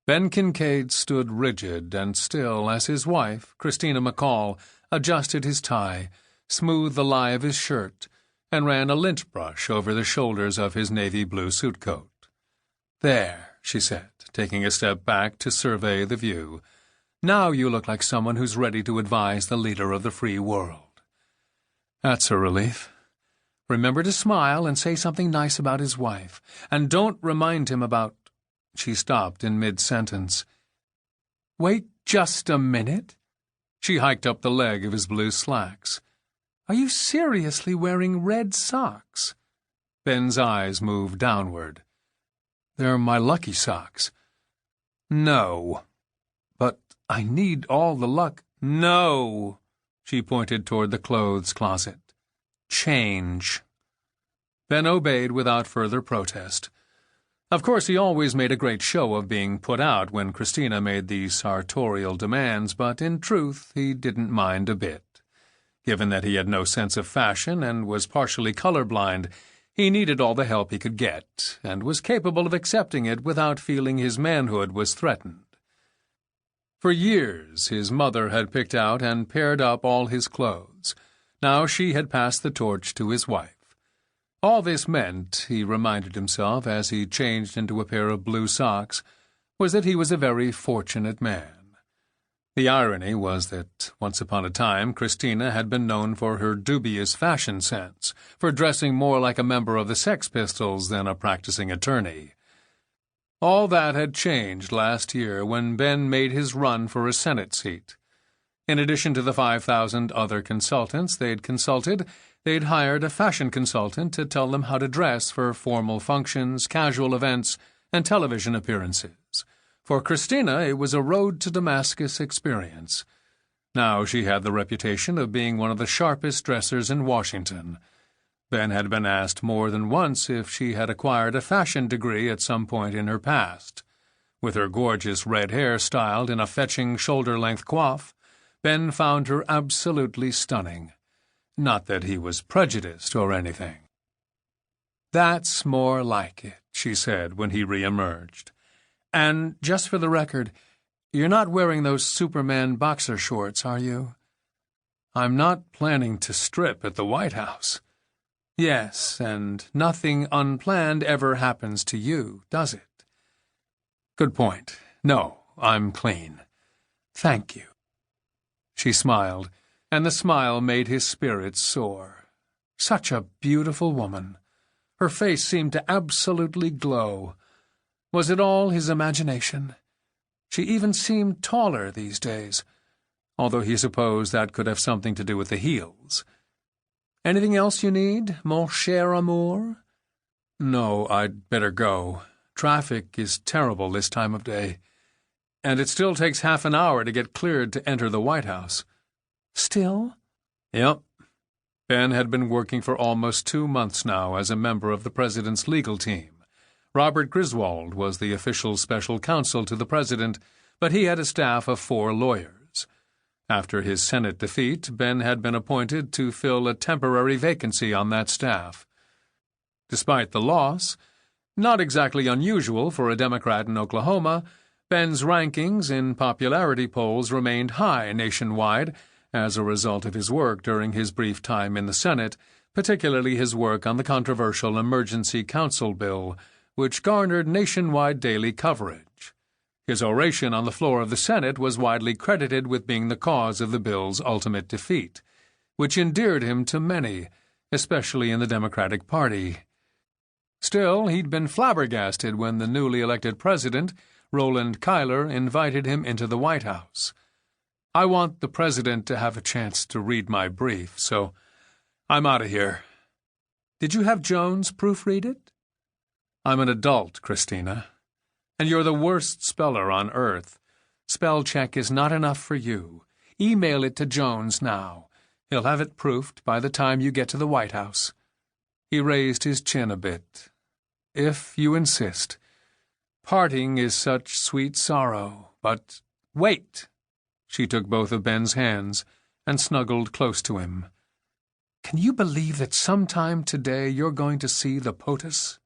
Ben Kincaid stood rigid and still as his wife, Christina McCall, adjusted his tie, smoothed the lie of his shirt, and ran a lint brush over the shoulders of his navy blue suit coat. "There," she said, taking a step back to survey the view. "Now you look like someone who's ready to advise the leader of the free world." "That's a relief. Remember to smile and say something nice about his wife. And don't remind him about—" She stopped in mid-sentence. "Wait just a minute." She hiked up the leg of his blue slacks. "Are you seriously wearing red socks?" Ben's eyes moved downward. "They're my lucky socks." "No." "But I need all the luck." "No." She pointed toward the clothes closet. "Change." Ben obeyed without further protest. Of course, he always made a great show of being put out when Christina made these sartorial demands, but in truth he didn't mind a bit. Given that he had no sense of fashion and was partially colorblind, he needed all the help he could get, and was capable of accepting it without feeling his manhood was threatened. For years his mother had picked out and paired up all his clothes. Now she had passed the torch to his wife. All this meant, he reminded himself as he changed into a pair of blue socks, was that he was a very fortunate man. The irony was that, once upon a time, Christina had been known for her dubious fashion sense, for dressing more like a member of the Sex Pistols than a practicing attorney. All that had changed last year when Ben made his run for a Senate seat. In addition to the 5,000 other consultants they'd consulted, they'd hired a fashion consultant to tell them how to dress for formal functions, casual events, and television appearances. For Christina, it was a road to Damascus experience. Now she had the reputation of being one of the sharpest dressers in Washington. Ben had been asked more than once if she had acquired a fashion degree at some point in her past. With her gorgeous red hair styled in a fetching shoulder-length coif, Ben found her absolutely stunning. Not that he was prejudiced or anything. "That's more like it," she said when he re-emerged. "And just for the record, you're not wearing those Superman boxer shorts, are you?" "I'm not planning to strip at the White House." "Yes, and nothing unplanned ever happens to you, does it?" "Good point. No, I'm clean. Thank you." She smiled, and the smile made his spirits soar. Such a beautiful woman. Her face seemed to absolutely glow. Was it all his imagination? She even seemed taller these days, although he supposed that could have something to do with the heels. "Anything else you need, mon cher amour?" "No, I'd better go. Traffic is terrible this time of day. And it still takes half an hour to get cleared to enter the White House." "Still?" "Yep." Ben had been working for almost 2 months now as a member of the president's legal team. Robert Griswold was the official special counsel to the president, but he had a staff of 4 lawyers. After his Senate defeat, Ben had been appointed to fill a temporary vacancy on that staff. Despite the loss, not exactly unusual for a Democrat in Oklahoma, Ben's rankings in popularity polls remained high nationwide as a result of his work during his brief time in the Senate, particularly his work on the controversial Emergency Counsel Bill, which garnered nationwide daily coverage. His oration on the floor of the Senate was widely credited with being the cause of the bill's ultimate defeat, which endeared him to many, especially in the Democratic Party. Still, he'd been flabbergasted when the newly elected president, Roland Kyler, invited him into the White House. "I want the president to have a chance to read my brief, so I'm out of here." "Did you have Jones proofread it?" "I'm an adult, Christina. And you're the worst speller on earth. Spell check is not enough for you. Email it to Jones now. He'll have it proofed by the time you get to the White House." He raised his chin a bit. "If you insist. Parting is such sweet sorrow, but—" "Wait!" She took both of Ben's hands and snuggled close to him. "Can you believe that sometime today you're going to see the POTUS?"